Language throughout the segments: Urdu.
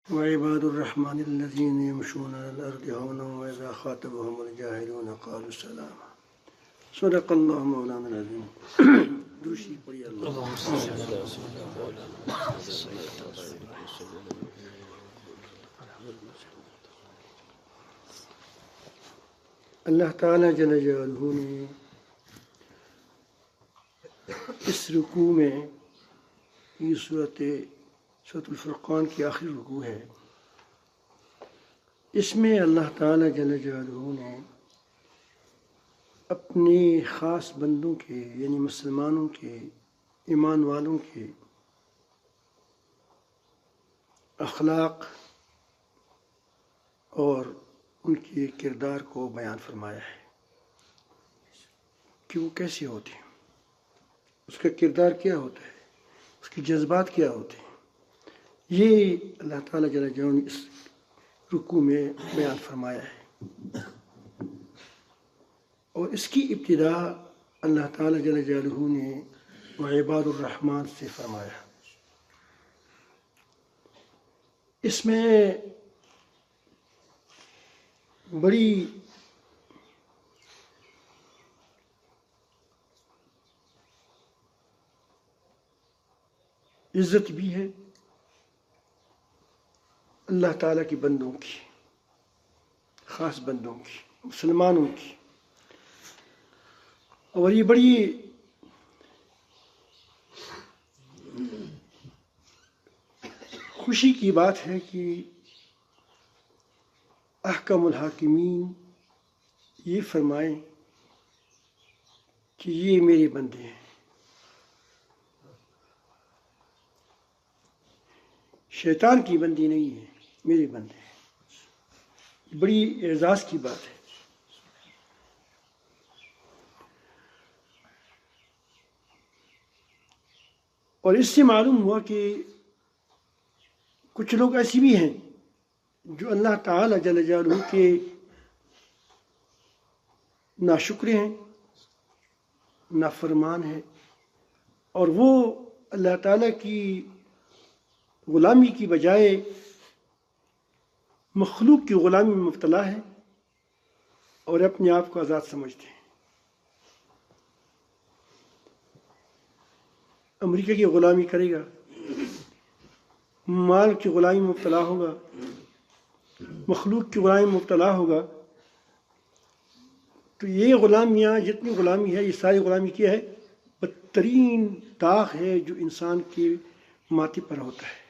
وعباد الرحمن الذين يمشون على الأرض هونا وإذا خاطبهم الجاهلون قالوا سلاما صدق الله مولانا العظيم. دوسری پڑھی اللہ تعالیٰ جل جلالہ نے اس رکوع میں، یہ سورۃ الفرقان کی آخری رکوع ہے، اس میں اللہ تعالیٰ جل جلالہ نے اپنے خاص بندوں کے، یعنی مسلمانوں کے، ایمان والوں کے اخلاق اور ان کے کردار کو بیان فرمایا ہے کہ وہ کیسے ہوتے ہیں، اس کا کردار کیا ہوتا ہے، اس کے جذبات کیا ہوتے ہیں. یہ اللہ تعالیٰ جل جلالہ نے اس رکوع میں بیان فرمایا ہے، اور اس کی ابتدا اللہ تعالیٰ جل جلالہ نے وعباد الرحمن سے فرمایا. اس میں بڑی عزت بھی ہے اللہ تعالیٰ کے بندوں کی، خاص بندوں کی، مسلمانوں کی، اور یہ بڑی خوشی کی بات ہے کہ احکم الحاکمین یہ فرمائیں کہ یہ میرے بندے ہیں. شیطان کی بندی نہیں ہے، میرے بندے ہیں. بڑی اعزاز کی بات ہے. اور اس سے معلوم ہوا کہ کچھ لوگ ایسے بھی ہیں جو اللہ تعالیٰ جل جلالہ کے ناشکر ہیں، نافرمان ہیں، اور وہ اللہ تعالیٰ کی غلامی کی بجائے مخلوق کی غلامی میں مبتلا ہے اور اپنے آپ کو آزاد سمجھتے ہیں. امریکہ کی غلامی کرے گا، مال کی غلامی میں مبتلا ہوگا، مخلوق کی غلامی میں مبتلا ہوگا، تو یہ غلامیاں، جتنی غلامی ہے، یہ ساری غلامی کیا ہے؟ بدترین داغ ہے جو انسان کے ماتھے پر ہوتا ہے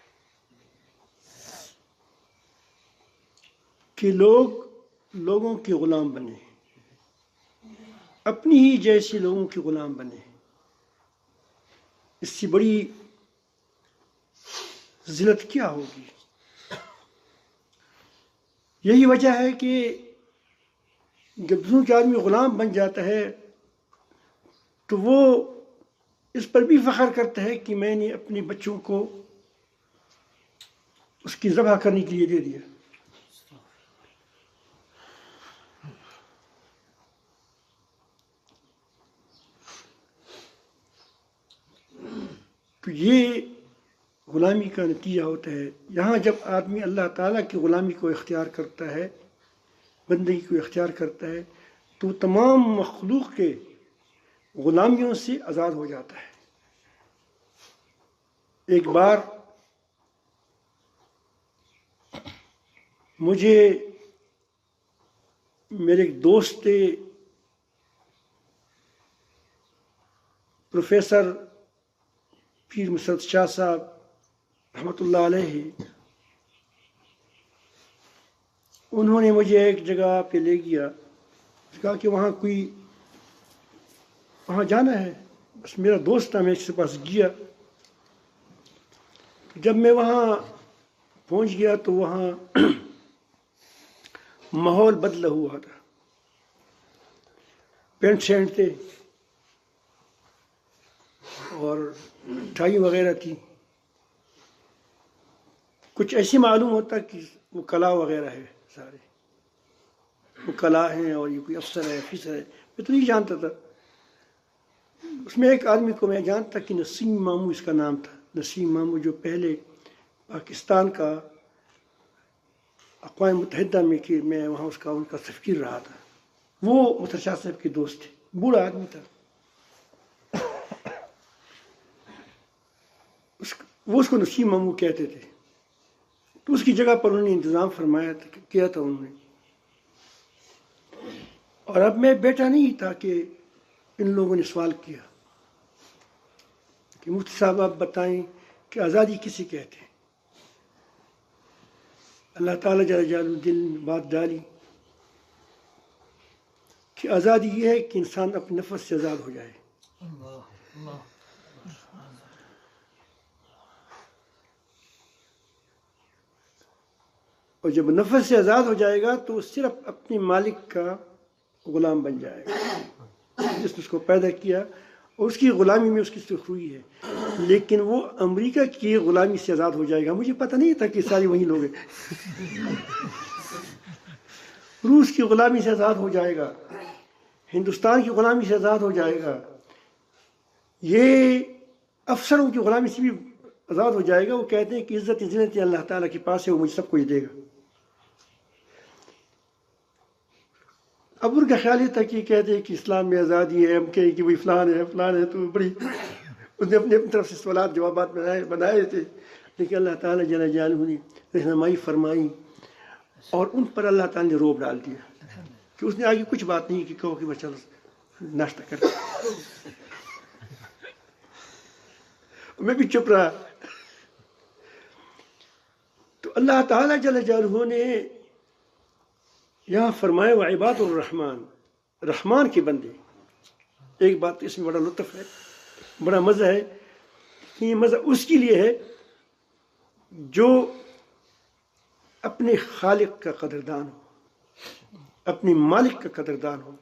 کہ لوگوں کے غلام بنے، اپنی ہی جیسے لوگوں کے غلام بنے. اس سے بڑی ذلت کیا ہوگی؟ یہی وجہ ہے کہ جب دوسروں کے آدمی غلام بن جاتا ہے تو وہ اس پر بھی فخر کرتا ہے کہ میں نے اپنے بچوں کو اس کی ذبح کرنے کے لیے دے دیا. تو یہ غلامی کا نتیجہ ہوتا ہے. یہاں جب آدمی اللہ تعالیٰ کی غلامی کو اختیار کرتا ہے، بندگی کو اختیار کرتا ہے، تو تمام مخلوق کے غلامیوں سے آزاد ہو جاتا ہے. ایک بار مجھے میرے ایک دوست تھے، پروفیسر پیر مسرت شاہ صاحب رحمۃ اللہ علیہ، انہوں نے مجھے ایک جگہ پہ لے گیا، کہا کہ وہاں جانا ہے. بس میرا دوست تھا، میں اس کے پاس گیا. جب میں وہاں پہنچ گیا تو وہاں ماحول بدلا ہوا تھا. پینٹ شرٹ تھے اور ٹائی وغیرہ تھی. کچھ ایسی معلوم ہوتا کہ وہ کلا وغیرہ ہے، سارے وہ کلا ہیں اور یہ کوئی افسر ہے، آفیسر ہے. میں تو نہیں جانتا تھا. اس میں ایک آدمی کو میں جانتا کہ نسیم مامو اس کا نام تھا. نسیم مامو جو پہلے پاکستان کا اقوام متحدہ میں کہ میں وہاں ان کا سفیر رہا تھا. وہ مظہر شاہ صاحب کے دوست تھے، بوڑھا آدمی تھا. وہ اس کو نسیم مامو کہتے تھے. تو اس کی جگہ پر انہوں نے انتظام فرمایا تھا، کیا تھا انہوں نے. اور اب میں بیٹھا نہیں تھا کہ ان لوگوں نے سوال کیا کہ مفتی صاحب آپ بتائیں کہ آزادی کسے کہتے ہیں. اللہ تعالیٰ جل جلالہ دل میں بات ڈالی کہ آزادی یہ ہے کہ انسان اپنے نفس سے آزاد ہو جائے. اور جب نفس سے آزاد ہو جائے گا تو صرف اپنے مالک کا غلام بن جائے گا جس نے اس کو پیدا کیا، اور اس کی غلامی میں اس کی سرخ ہوئی ہے. لیکن وہ امریکہ کی غلامی سے آزاد ہو جائے گا. مجھے پتہ نہیں تھا کہ سارے وہی لوگ ہیں. روس کی غلامی سے آزاد ہو جائے گا، ہندوستان کی غلامی سے آزاد ہو جائے گا، یہ افسروں کی غلامی سے بھی آزاد ہو جائے گا. وہ کہتے ہیں کہ عزت ذلت اللہ تعالیٰ کے پاس ہے، وہ مجھے سب کچھ دے گا. اب ان کا خیال یہ تھا کہ کہتے ہیں کہ اسلام میں آزادی ہے، ہم کہیں کہ وہی فلان ہے تو بڑی اس نے اپنی طرف سے سوالات جوابات بنائے تھے. لیکن اللہ تعالیٰ جل جلالہ نے رہنمائی فرمائی اور ان پر اللہ تعالیٰ نے روب ڈال دیا کہ اس نے آگے کچھ بات نہیں کہ کہو کہ بس چلو ناشتہ کر. میں بھی چپ رہا. تو اللہ تعالیٰ جل جلالہ نے یہاں فرمایا وعباد الرحمن، رحمان کے بندے. ایک بات اس میں بڑا لطف ہے، بڑا مزہ ہے. یہ مزہ اس کے لیے ہے جو اپنے خالق کا قدردان ہو، اپنے مالک کا قدردان ہو،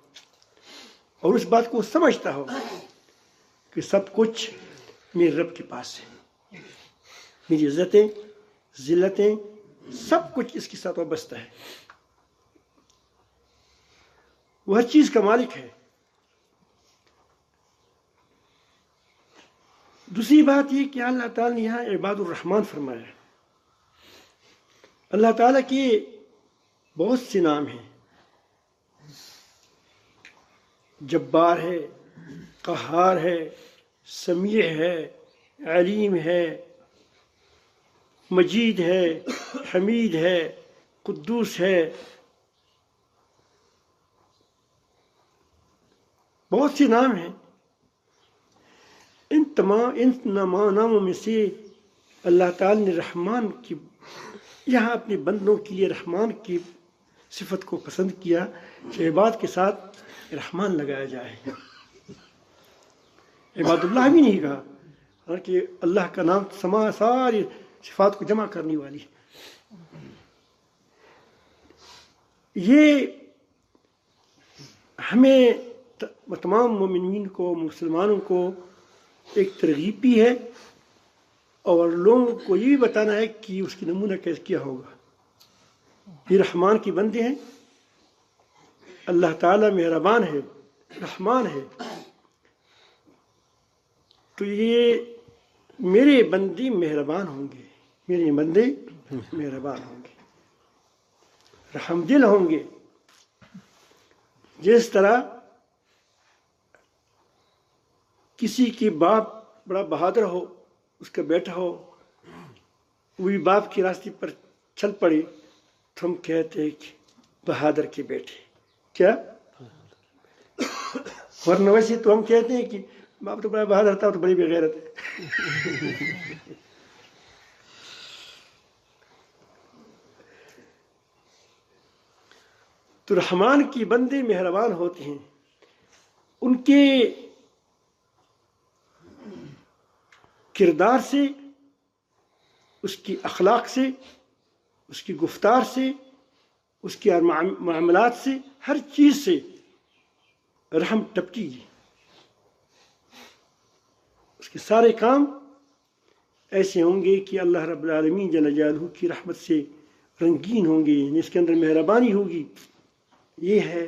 اور اس بات کو سمجھتا ہو کہ سب کچھ میرے رب کے پاس ہے، میری عزتیں ذلتیں سب کچھ اس کے ساتھ وابستہ ہے، وہ ہر چیز کا مالک ہے. دوسری بات یہ کہ اللہ تعالیٰ نے یہاں عباد الرحمن فرمایا ہے. اللہ تعالیٰ کے بہت سے نام ہیں. جبار ہے، قہار ہے، سمیع ہے، علیم ہے، مجید ہے، حمید ہے، قدوس ہے. بہت سے نام ہیں. ان ناموں میں سے اللہ تعالیٰ نے رحمان کی یہاں اپنے بندوں کے لیے رحمان کی صفت کو پسند کیا کہ عباد کے ساتھ رحمان لگایا جائے. عباد اللہ بھی نہیں کہا، حالانکہ اللہ کا نام ساری صفات کو جمع کرنے والی ہے. یہ ہمیں تمام مومنین کو، مسلمانوں کو ایک ترغیب بھی ہے، اور لوگوں کو یہ بھی بتانا ہے کہ اس کی نمونہ کیسے کیا ہوگا. یہ رحمان کے بندے ہیں. اللہ تعالیٰ مہربان ہے، رحمان ہے. تو یہ میرے بندے مہربان ہوں گے، میرے بندے مہربان ہوں گے، رحم دل ہوں گے. جس طرح کسی کے باپ بڑا بہادر ہو، اس کا بیٹا ہو، وہی باپ کے راستے پر چل پڑے تو ہم کہتے ہیں کہ بہادر کے بیٹے. کیا ورنہ ویسے تو ہم کہتے ہیں کہ باپ تو بڑا بہادر تھا، تو بڑی بغیرت ہے. تو رحمان کی بندے مہربان ہوتے ہیں. ان کے کردار سے، اس کی اخلاق سے، اس کی گفتار سے، اس کے معاملات سے، ہر چیز سے رحم ٹپکی گی. اس کے سارے کام ایسے ہوں گے کہ اللہ رب العالمین جل جلالہ کی رحمت سے رنگین ہوں گے، اس کے اندر مہربانی ہوگی. یہ ہے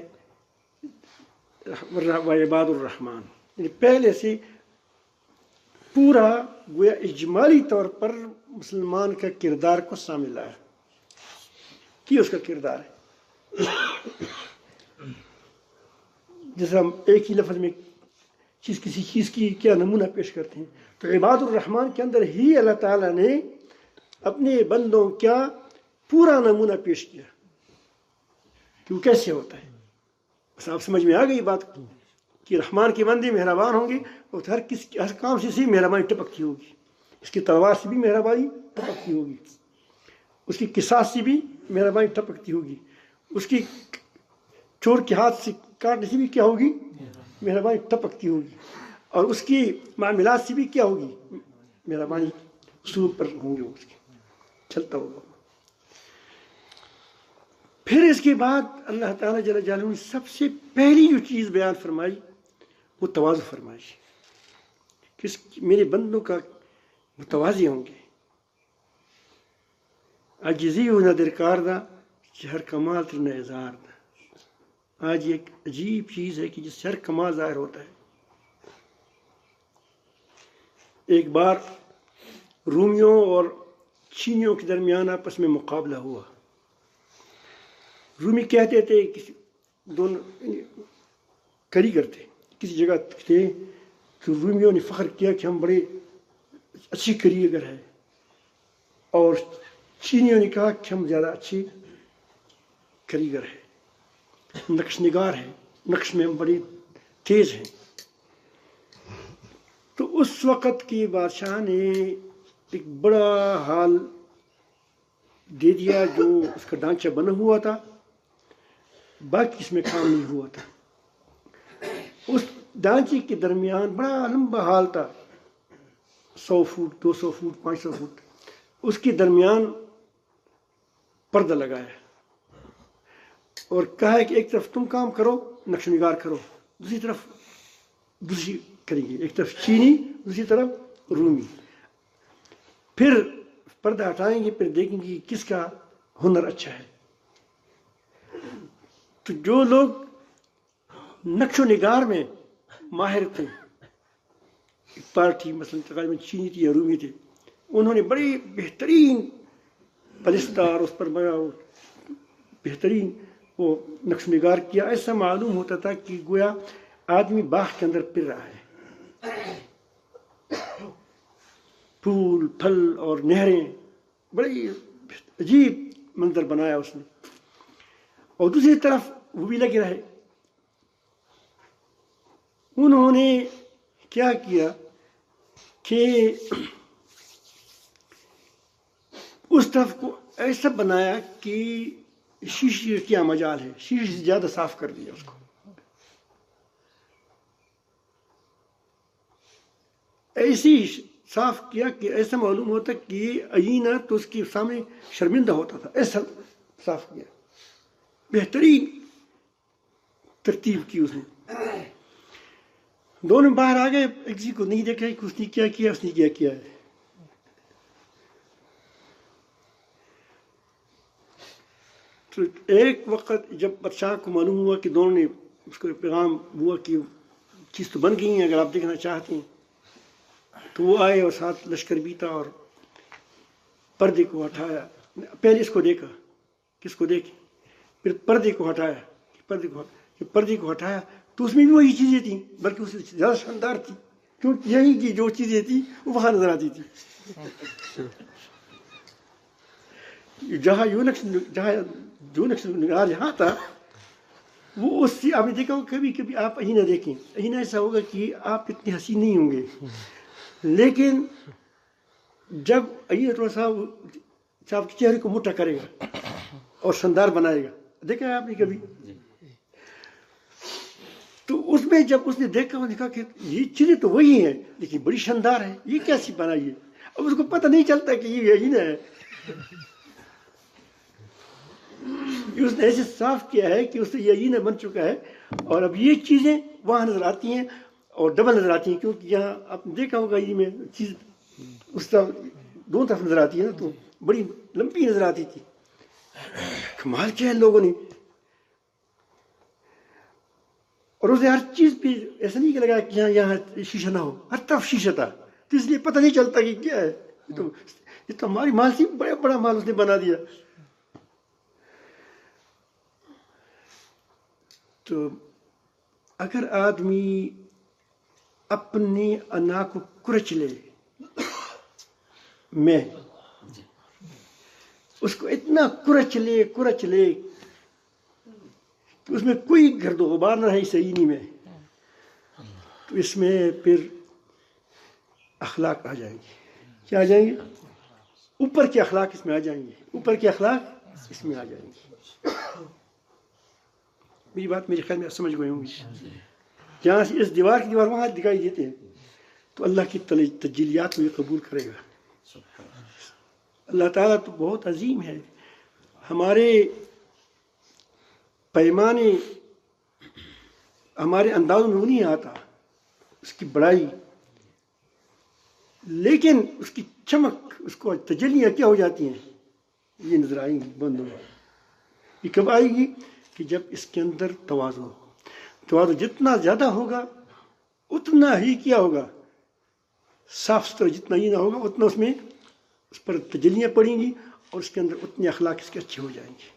وعباد الرحمن. یعنی پہلے سے پورا گویا اجمالی طور پر مسلمان کا کردار کو سامنے لایا یہ اس کا کردار ہے. جیسے ہم ایک ہی لفظ میں کسی چیز کی کیا نمونہ پیش کرتے ہیں، تو عباد الرحمن کے اندر ہی اللہ تعالیٰ نے اپنے بندوں کا پورا نمونہ پیش کیا کہ وہ کیسے ہوتا ہے. بس آپ سمجھ میں آ گئی بات کہ رحمان کے بندے مہربان ہوں گے اور ہر کام سے مہربانی ٹپکتی ہوگی. اس کی تلوار سے بھی مہربانی ٹپکتی ہوگی، اس کی قصاص سے بھی مہربانی ٹپکتی ہوگی، اس کی چور کے ہاتھ سے کاٹنے سے بھی کیا ہوگی؟ مہربانی ٹپکتی ہوگی، اور اس کی معاملات سے بھی کیا ہوگی؟ مہربانی اصول پر ہوں گے، اس کے چلتا ہوگا. پھر اس کے بعد اللہ تعالیٰ جل جلالہ نے سب سے پہلی جو چیز بیان فرمائی وہ تواضع فرمائی کہ میرے بندوں کا متواضع ہوں گے. عاجزی و درکار دا کہ ہر کمال تر اظہار دا. آج ایک عجیب چیز ہے کہ جس سے ہر کمال ظاہر ہوتا ہے. ایک بار رومیوں اور چینیوں کے درمیان آپس میں مقابلہ ہوا. رومی کہتے تھے کسی دونوں کاریگر تھے کسی جگہ تھے، تو رومیوں نے فخر کیا کہ ہم بڑے اچھی کاریگر ہیں، اور چینیوں نے کہا کہ ہم زیادہ اچھی کاریگر ہیں، نقش نگار ہیں، نقش میں ہم بڑی تیز ہیں. تو اس وقت کے بادشاہ نے ایک بڑا ہال دے دیا جو اس کا ڈھانچہ بنا ہوا تھا، باقی اس میں کام نہیں ہوا تھا. اس ڈھانچے کے درمیان بڑا لمبا ہال تھا، 100 فٹ 200 فٹ 500 فٹ. اس کے درمیان پردہ لگایا اور کہا کہ ایک طرف تم کام کرو، نقش نگار کرو، دوسری طرف دوسری کریں گے، ایک طرف چینی دوسری طرف رومی. پھر پردہ ہٹائیں گے، پھر دیکھیں گے کس کا ہنر اچھا ہے. تو جو لوگ نقش و نگار میں ماہر تھے، پارٹی مثلا تقریباً چینی تھی یا رومی تھے، انہوں نے بڑی بہترین پلستہ اور اس پر بڑا بہترین وہ نقش و نگار کیا. ایسا معلوم ہوتا تھا کہ گویا آدمی باغ کے اندر پھر رہا ہے. پھول پھل اور نہریں، بڑی عجیب منظر بنایا اس نے. اور دوسری طرف وہ بھی لگے رہے. انہوں نے کیا کیا کہ اس طرف کو ایسا بنایا کہ شیشے کیا مجال ہے، شیشے سے زیادہ صاف کر دیا اس کو. ایسی صاف کیا کہ ایسا معلوم ہوتا کہ آئینہ تو اس کے سامنے شرمندہ ہوتا تھا، ایسا صاف کیا. بہترین ترتیب کی اس نے. دونوں باہر آ گئے، ایک کسی کو نہیں دیکھا کہ اس نے کیا کیا، اس نے کیا کیا ہے. تو ایک وقت جب بادشاہ کو معلوم ہوا کہ دونوں نے اس کو پیغام ہوا کہ چیز تو بن گئی ہیں، اگر آپ دیکھنا چاہتے ہیں، تو وہ آئے اور ساتھ لشکر بھی تھا اور پردے کو ہٹایا. پہلے اس کو دیکھا، کس کو دیکھے، پھر پردے کو ہٹایا. پردے کو ہٹایا تو اس میں بھی وہی چیزیں تھیں، بلکہ اس سے زیادہ شاندار تھی، کیونکہ یہی کی جو چیزیں تھیں وہ وہاں نظر آتی تھی. جہاں جو نقش نگار یہاں تھا وہ اس سے آپ نے دیکھا ہو. کبھی کبھی آپ آئینہ دیکھیں، آئینہ ایسا ہوگا کہ آپ اتنے حسین نہیں ہوں گے، لیکن جب آئینہ تھوڑا سا آپ کے چہرے کو موٹا کرے گا اور شاندار بنائے گا. دیکھا ہے آپ نے کبھی؟ تو اس میں جب اس نے دیکھا، وہ دیکھا کہ یہ چیزیں تو وہی ہیں لیکن بڑی شاندار ہے، یہ کیسی بنائی ہے. اب اس کو پتہ نہیں چلتا کہ یہ آئینہ ہے. اس نے ایسے صاف کیا ہے کہ اس سے یہ آئینہ بن چکا ہے، اور اب یہ چیزیں وہاں نظر آتی ہیں اور ڈبل نظر آتی ہیں، کیونکہ یہاں آپ نے دیکھا ہوگا یہ میں چیز اس طرف دونوں طرف نظر آتی ہے نا، تو بڑی لمبی نظر آتی تھی. کمال کیا ہے لوگوں نے. اور اسے ہر چیز پہ ایسا نہیں کہ لگا کہ یہاں شیشہ نہ ہو، ہر طرف شیشہ تھا، تو اس لیے پتہ نہیں چلتا کہ کیا ہے. یہ تو ہماری مال سے بڑا بڑا مال اس نے بنا دیا. تو اگر آدمی اپنی انا کو کرچ لے، میں اس کو اتنا کرچ لے کہ اس میں کوئی گرد و غبار نہ رہے سینی میں، تو اس میں پھر اخلاق آ جائیں گے. کیا آ جائیں گے؟ اوپر کے اخلاق اس میں آ جائیں گے، اوپر کے اخلاق اس میں آ جائیں گے. میری بات میرے خیال میں آپ سمجھ گئے ہوں گے. جہاں سے اس دیوار کی دیوار وہاں دکھائی دیتے ہیں، تو اللہ کی تجلیات کو یہ قبول کرے گا. اللہ تعالیٰ تو بہت عظیم ہے. ہمارے پیمانے، ہمارے انداز میں وہ نہیں آتا اس کی بڑائی، لیکن اس کی چمک، اس کو تجلیاں کیا ہو جاتی ہیں، یہ نظر آئیں گی بندوں میں. یہ کب آئے گی؟ کہ جب اس کے اندر تواضع ہو. تواضع جتنا زیادہ ہوگا اتنا ہی کیا ہوگا، صاف ستھرا جتنا ہی نہ ہوگا اتنا اس میں اس پر تجلیاں پڑیں گی، اور اس کے اندر اتنے اخلاق اس کے اچھے ہو جائیں گے.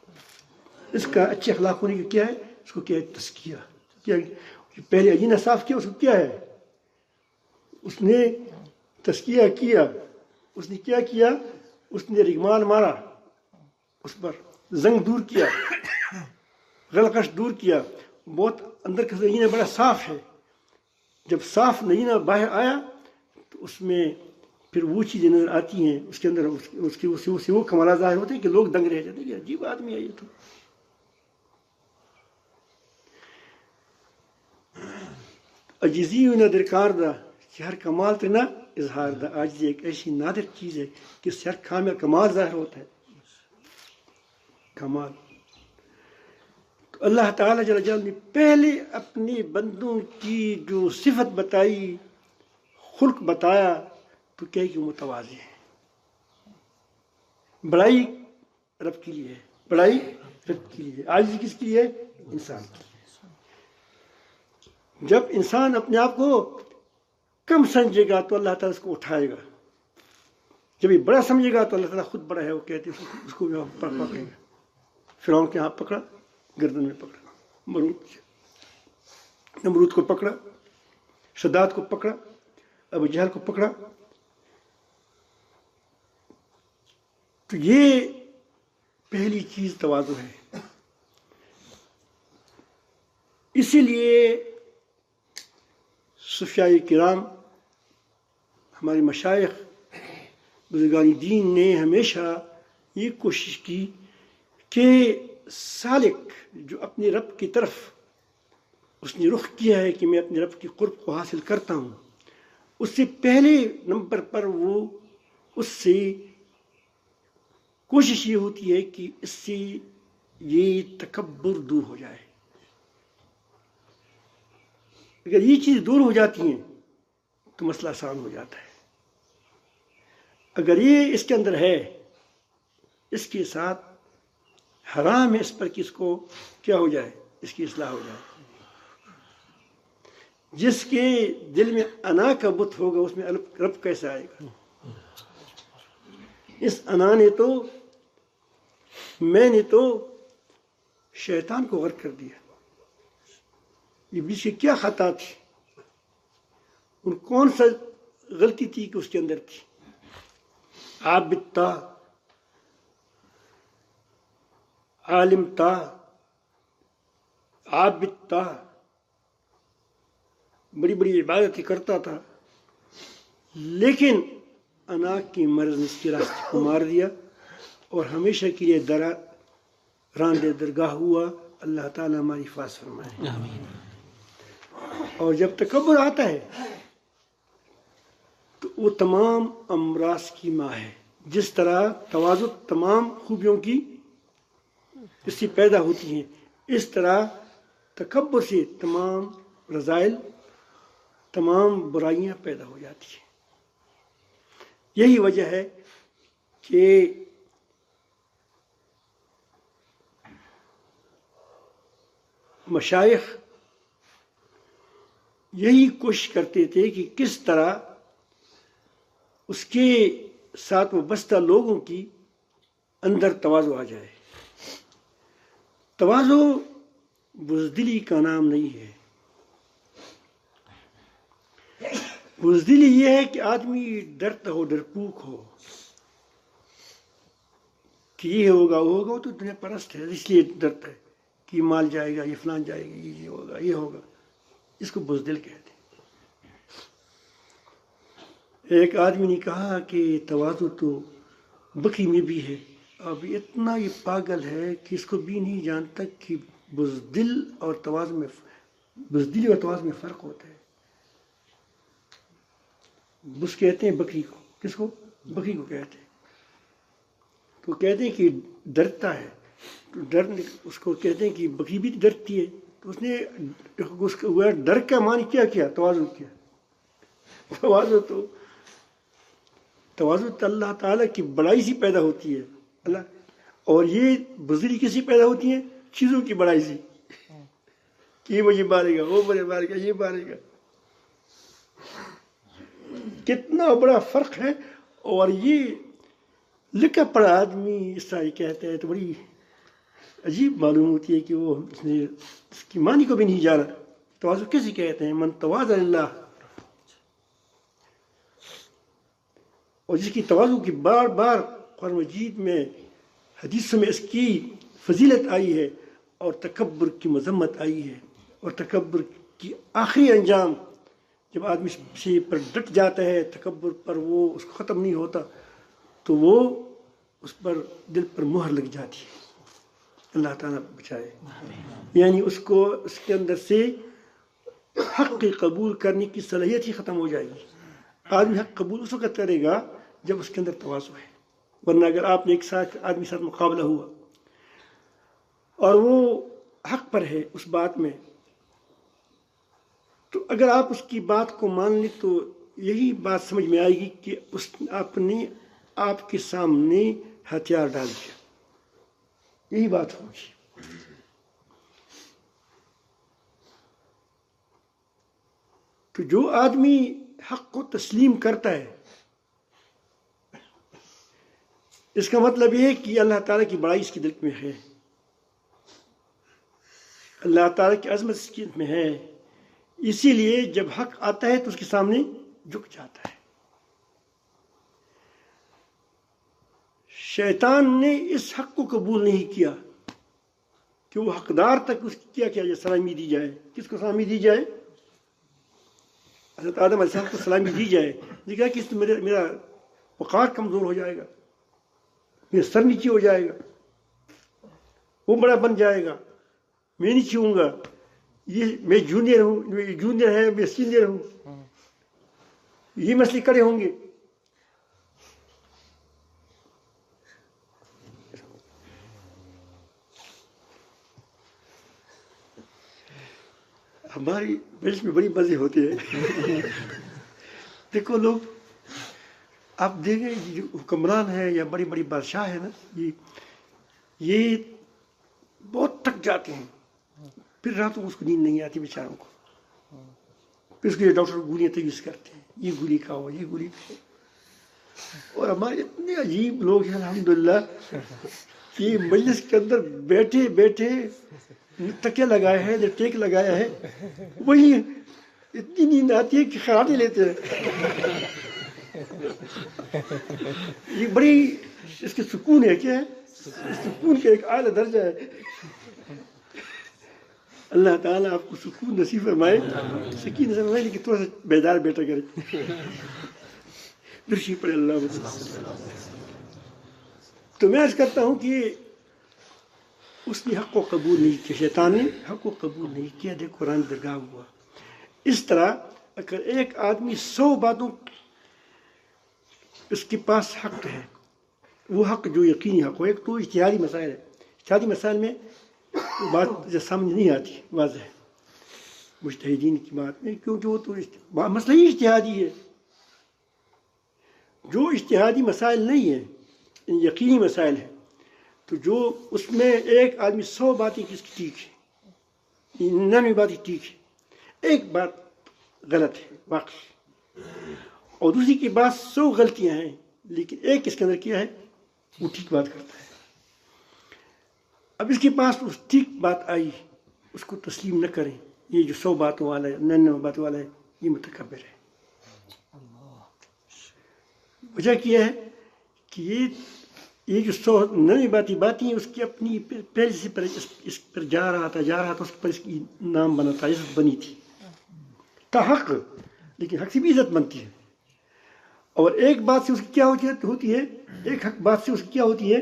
اس کا اچھے اخلاق ہونے کا کیا ہے؟ اس کو کیا ہے؟ تزکیہ. کیا پہلے عجینہ صاف کیا، اس کو کیا ہے؟ اس نے تزکیہ کیا. اس نے کیا کیا؟ اس نے رگمال مارا، اس پر زنگ دور کیا، غلقش دور کیا. بہت اندر کا نگینہ بڑا صاف ہے. جب صاف نگینہ باہر آیا تو اس میں پھر وہ چیزیں نظر آتی ہیں، اس کے اندر اس کے وہ کمالات ظاہر ہوتے ہیں کہ لوگ دنگ رہ جاتے ہیں کہ عجیب آدمی ہے یہ تو. عجیزی نہ درکار دا کہ ہر کمال تے نہ اظہار دا. عاجزی ایک ایسی نادر چیز ہے کہ اس سے ہر کمال ظاہر ہوتا ہے. کمال تو اللہ تعالیٰ جل جلالہ نے پہلے اپنے بندوں کی جو صفت بتائی، خلق بتایا، تو کہے کہ متواضع ہے. بڑائی رب کے لیے ہے، بڑائی رب کے لیے. عاجزی کس کی ہے؟ انسان کی. جب انسان اپنے آپ کو کم سمجھے گا تو اللہ تعالیٰ اس کو اٹھائے گا. جب یہ بڑا سمجھے گا تو اللہ تعالیٰ خود بڑا ہے، وہ کہتے ہیں اس کو پکڑے گا. فرعون کے ہاتھ پکڑا، گردن میں پکڑا. نمرود کو پکڑا، شداد کو پکڑا، ابو جہل کو پکڑا. تو یہ پہلی چیز تواضع ہے. اسی لیے صوفیاء کرام، ہمارے مشائخ بزرگان دین نے ہمیشہ یہ کوشش کی کہ سالک جو اپنے رب کی طرف اس نے رخ کیا ہے کہ میں اپنے رب کی قرب کو حاصل کرتا ہوں، اس سے پہلے نمبر پر وہ اس سے کوشش یہ ہوتی ہے کہ اس سے یہ تکبر دور ہو جائے. اگر یہ چیز دور ہو جاتی ہیں تو مسئلہ آسان ہو جاتا ہے. اگر یہ اس کے اندر ہے، اس کے ساتھ حرام ہے اس پر کہ اس کو کیا ہو جائے، اس کی اصلاح ہو جائے. جس کے دل میں انا کا بت ہوگا اس میں رب کیسے آئے گا؟ اس انا نے تو، میں نے تو شیطان کو غرق کر دیا. یہ بیچ کی کیا خطا تھی، ان کون سا غلطی تھی کہ اس کے اندر تھی؟ عابد تھا، عالم تھا، عابد تھا، بڑی بڑی عبادتیں کرتا تھا، لیکن انا کی مرض نے اس کے راستے کو مار دیا اور ہمیشہ کے لیے راندے درگاہ ہوا. اللہ تعالیٰ ہماری حفاظت فرمائے. اور جب تکبر آتا ہے تو وہ تمام امراض کی ماں ہے. جس طرح تواضع تمام خوبیوں کی اس سے پیدا ہوتی ہیں، اس طرح تکبر سے تمام رذائل، تمام برائیاں پیدا ہو جاتی ہیں. یہی وجہ ہے کہ مشائخ یہی کوشش کرتے تھے کہ کس طرح اس کے ساتھ وابستہ لوگوں کی اندر تواضع آ جائے. تواضع بزدلی کا نام نہیں ہے. بزدلی یہ ہے کہ آدمی ڈرتا ہو، ڈرپوک ہو کہ یہ ہوگا وہ ہوگا. وہ تو دنیا پرست ہے، اس لیے ڈرتا ہے کہ یہ مال جائے گا، یہ فلان جائے گا، یہ ہوگا یہ ہوگا. اس کو بزدل کہتے ہیں. ایک آدمی نے کہا کہ تواضع تو بکری میں بھی ہے. اب اتنا یہ پاگل ہے کہ اس کو بھی نہیں جانتا کہ بزدل اور تواضع میں، بزدلی اور تواضع میں فرق ہوتا ہے. بس کہتے ہیں بکری کو. کس کو؟ بکری کو کہتے ہیں. تو کہتے ہیں کہ ڈرتا ہے. تو ڈر اس کو کہتے ہیں کہ بکری بھی ڈرتی ہے. تو اس نے اس کا ڈر کا معنی کیا کیا؟ تواضع کیا. تواضع تو اللہ تعالیٰ کی بڑائی سے پیدا ہوتی ہے. اللہ اور یہ بزدلی کسی پیدا ہوتی ہیں؟ چیزوں کی بڑائی سے، کہ یہ مجھے مارے گا، وہ مجھے مارے گا، یہ مارے گا. کتنا بڑا فرق ہے. اور یہ لکھا پڑھا آدمی اس طرح کہتا ہے تو بڑی عجیب معلوم ہوتی ہے کہ وہ اس کی معنی کو بھی نہیں جانا. تواضع کیسے کہتے ہیں؟ من تواضع للہ. اور جس کی تواضع کی بار بار قرآن مجید میں، حدیثوں میں اس کی فضیلت آئی ہے، اور تکبر کی مذمت آئی ہے. اور تکبر کی آخری انجام جب آدمی سے پر ڈٹ جاتا ہے، تکبر پر وہ اس کو ختم نہیں ہوتا، تو وہ اس پر دل پر مہر لگ جاتی ہے. اللہ تعالیٰ بچائے. یعنی اس کو اس کے اندر سے حق کی قبول کرنے کی صلاحیت ہی ختم ہو جائے گی. آدمی حق قبول اس وقت کرے گا جب اس کے اندر تواضع ہے. ورنہ اگر آپ نے ایک ساتھ آدمی ساتھ مقابلہ ہوا اور وہ حق پر ہے اس بات میں، تو اگر آپ اس کی بات کو مان لیں تو یہی بات سمجھ میں آئے گی کہ اس آپ نے آپ کے سامنے ہتھیار ڈال دیا. یہی بات ہوگی. تو جو آدمی حق کو تسلیم کرتا ہے، اس کا مطلب یہ ہے کہ اللہ تعالیٰ کی بڑائی اس کے دل میں ہے، اللہ تعالیٰ کی عظمت اس کے دل میں ہے. اسی لیے جب حق آتا ہے تو اس کے سامنے جھک جاتا ہے. شیطان نے اس حق کو قبول نہیں کیا کہ وہ حقدار تک اس کی کیا جائے، سلامی دی جائے. کس کو سلامی دی جائے؟ حضرت آدم علیہ السلام کو سلامی دی جائے. دیکھا کہ اس میں میرا وقار کمزور ہو جائے گا، میرا سر نیچے ہو جائے گا، وہ بڑا بن جائے گا، میں نیچے ہوں گا. یہ میں جونیئر ہوں، یہ جونیئر ہے، میں سینئر ہوں. یہ مسئلے کڑے ہوں گے. ہماری مجلس میں بڑی مزے ہوتے ہیں. دیکھو لوگ، آپ دیکھیں جو حکمران ہے یا بڑی بڑی بادشاہ ہے نا، یہ بہت تھک جاتے ہیں. پھر راتوں کو اس کو نیند نہیں آتی بیچاروں کو. پھر اس کے لیے ڈاکٹر گولیاں تجویز کرتے ہیں، یہ گولی کھاؤ، یہ گولی کھاؤ. اور ہمارے اتنے عجیب لوگ ہیں الحمدللہ کہ مجلس کے اندر بیٹھے بیٹھے تکیہ لگایا ہے، ٹیک لگایا ہے، وہی اتنی نیند آتی ہے کہ خراٹے لیتے ہیں. یہ بڑی اس کے سکون ہے. کیا ہے؟ سکون کا ایک اعلیٰ درجہ ہے. اللہ تعالیٰ آپ کو سکون نصیب فرمائے، سکین نصیب فرمائے، لیکن تھوڑا سا بیدار بیٹھا کرے. درشی پڑے اللہ. تو میں عرض کرتا ہوں کہ اس نے حق کو قبول نہیں کیا، شیطان نے حق کو قبول نہیں کیا. دیکھ قرآن درگاہ ہوا. اس طرح اگر ایک آدمی 100 باتوں اس کے پاس حق ہے، وہ حق جو یقینی حق ہو. ایک تو اجتہادی مسائل ہے. اجتہادی مسائل میں بات سمجھ نہیں آتی، واضح ہے مجتہدین کی بات میں، کیونکہ وہ تو مسئلہ ہی اجتہادی ہے. جو اجتہادی مسائل نہیں ہیں، یقینی مسائل ہیں، تو جو اس میں ایک آدمی 100 باتیں کس کی ٹھیک ہے، 99 باتیں ٹھیک ہے، ایک بات غلط ہے واقعی، اور دوسری کی بات 100 غلطیاں ہیں، لیکن ایک اس کے اندر کیا ہے، وہ ٹھیک بات کرتا ہے. اب اس کے پاس اس ٹھیک بات آئی، اس کو تسلیم نہ کریں. یہ جو 100 باتوں والا ہے 99 باتوں والا ہے یہ متکبر ہے. وجہ کیا ہے کہ یہ جو 199 باتیں اس کی اپنی پہلے سے اس پر جا رہا تھا اس پر اس کی نام بنا تھا، عزت بنی تھی حق، لیکن حق سے بھی عزت بنتی ہے. اور ایک بات سے اس کی کیا ہوتی ہے ایک حق بات سے اس کی کیا ہوتی ہے،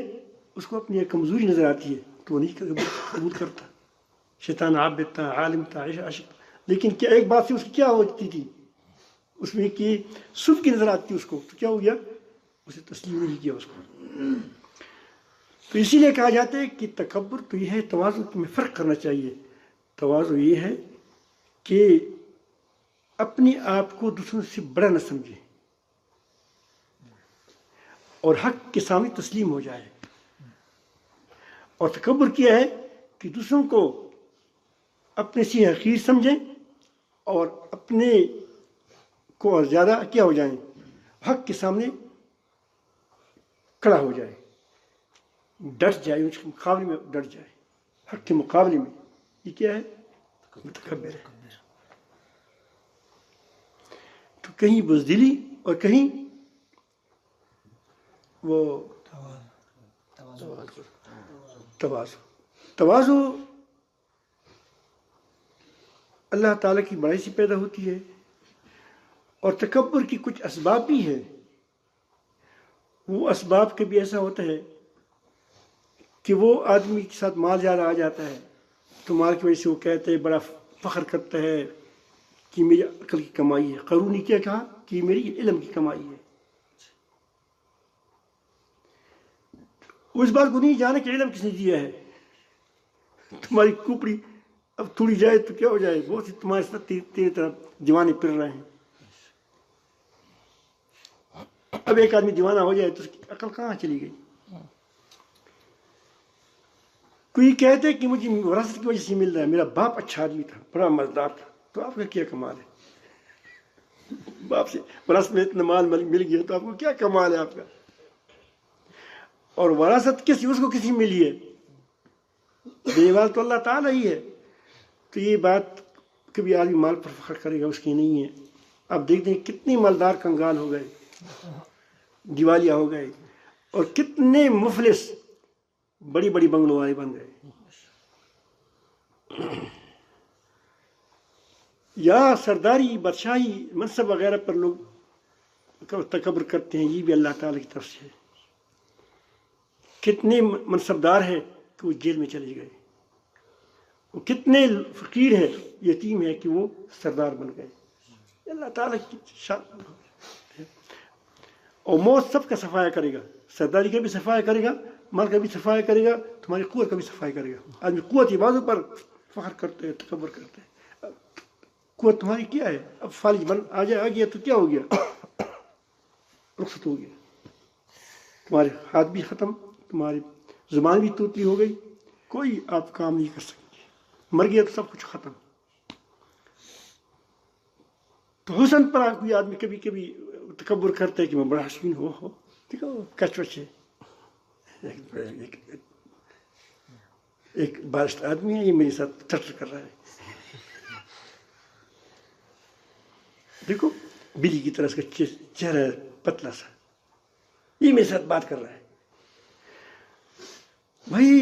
اس کو اپنی ایک کمزوری نظر آتی ہے تو وہ نہیں قبول کرتا. شیطان عابد تھا، عالم تھا، عاشق، لیکن کیا ایک بات سے اس کی کیا ہوتی تھی، اس میں کہ صبح کی نظر آتی اس کو، تو کیا ہو گیا، اسے تسلیم نہیں کیا اس کو. تو اسی لیے کہا جاتا ہے کہ تکبر تو یہ ہے، تواضع میں فرق کرنا چاہیے. تواضع یہ ہے کہ اپنے آپ کو دوسروں سے بڑا نہ سمجھے اور حق کے سامنے تسلیم ہو جائے. اور تکبر کیا ہے کہ دوسروں کو اپنے سے حقیر سمجھیں اور اپنے کو زیادہ کیا ہو جائیں، حق کے سامنے کھڑا ہو جائے، ڈٹ جائے، اس کے مقابلے میں ڈٹ جائے، حق کے مقابلے میں. یہ کیا ہے، متکبر ہے. تو کہیں بزدلی اور کہیں وہ تواضع اللہ تعالیٰ کی بڑائی سے پیدا ہوتی ہے. اور تکبر کی کچھ اسباب بھی ہیں. وہ اسباب کبھی ایسا ہوتا ہے کہ وہ آدمی کے ساتھ مال زیادہ آ جاتا ہے تو مال کی وجہ سے وہ کہتے ہیں، بڑا فخر کرتا ہے کہ میری عقل کی کمائی ہے. قارون نے کیا کہا کہ میری علم کی کمائی ہے. اس بات کو نہیں جانا کہ علم کس نے دیا ہے. تمہاری کھوپڑی اب تھوڑی جائے تو کیا ہو جائے، بہت سے تمہارے ساتھ تیرے طرح دیوانے پھر رہے ہیں. اب ایک آدمی دیوانہ ہو جائے تو اس کی عقل کہاں چلی گئی. کوئی کہتے کہ مجھے وراثت کی وجہ سے مل رہا ہے، میرا باپ اچھا آدمی تھا، بڑا مزدار تھا، تو آپ کا کیا کمال ہے. باپ سے وراثت میں اتنا مال مل گیا تو آپ کو کیا کمال ہے آپ کا. اور وراثت اس کو کسی ملی ہے، دینے والا تو اللہ تعالیٰ ہی ہے. تو یہ بات کبھی آدمی مال پر فخر کرے گا، اس کی نہیں ہے. اب دیکھتے ہیں کتنے مالدار کنگال ہو گئے، دیوالیہ ہو گئے، اور کتنے مفلس بڑی بڑی بنگلوں والے بن گئے. یا سرداری، بادشاہی، منصب وغیرہ پر لوگ تکبر کرتے ہیں، یہ بھی اللہ تعالیٰ کی طرف سے ہے. کتنے منصبدار ہیں کہ وہ جیل میں چلے گئے، وہ کتنے فقیر ہیں، یتیم ہیں کہ وہ سردار بن گئے. اللہ تعالیٰ کی شان. اور موت سب کا صفایا کرے گا، سرداری کا بھی صفایا کرے گا، مال کا بھی صفایا کرے گا، تمہاری قوت کا بھی صفایا کرے گا. آدمی قوت کی بازو پر فخر کرتے ہیں، تکبر کرتے ہیں. قوت تمہاری کیا ہے، اب فالج بن آ گیا تو کیا ہو گیا، رخصت ہو گیا. تمہارے ہاتھ بھی ختم، تمہاری زبان بھی توتلی ہو گئی، کوئی آپ کام نہیں کر سکتے. مر گیا تو سب کچھ ختم. تو حسن پر کوئی آدمی کبھی کبھی تکبر کرتا ہے کہ میں بڑا حسین ہو دیکھو کچ وچ ہے. ایک بارشت آدمی ہے، یہ میرے ساتھ ٹٹر کر رہا ہے، دیکھو بلی کی طرح اس کا چہرہ پتلا سا، یہ میرے ساتھ بات کر رہا ہے. بھائی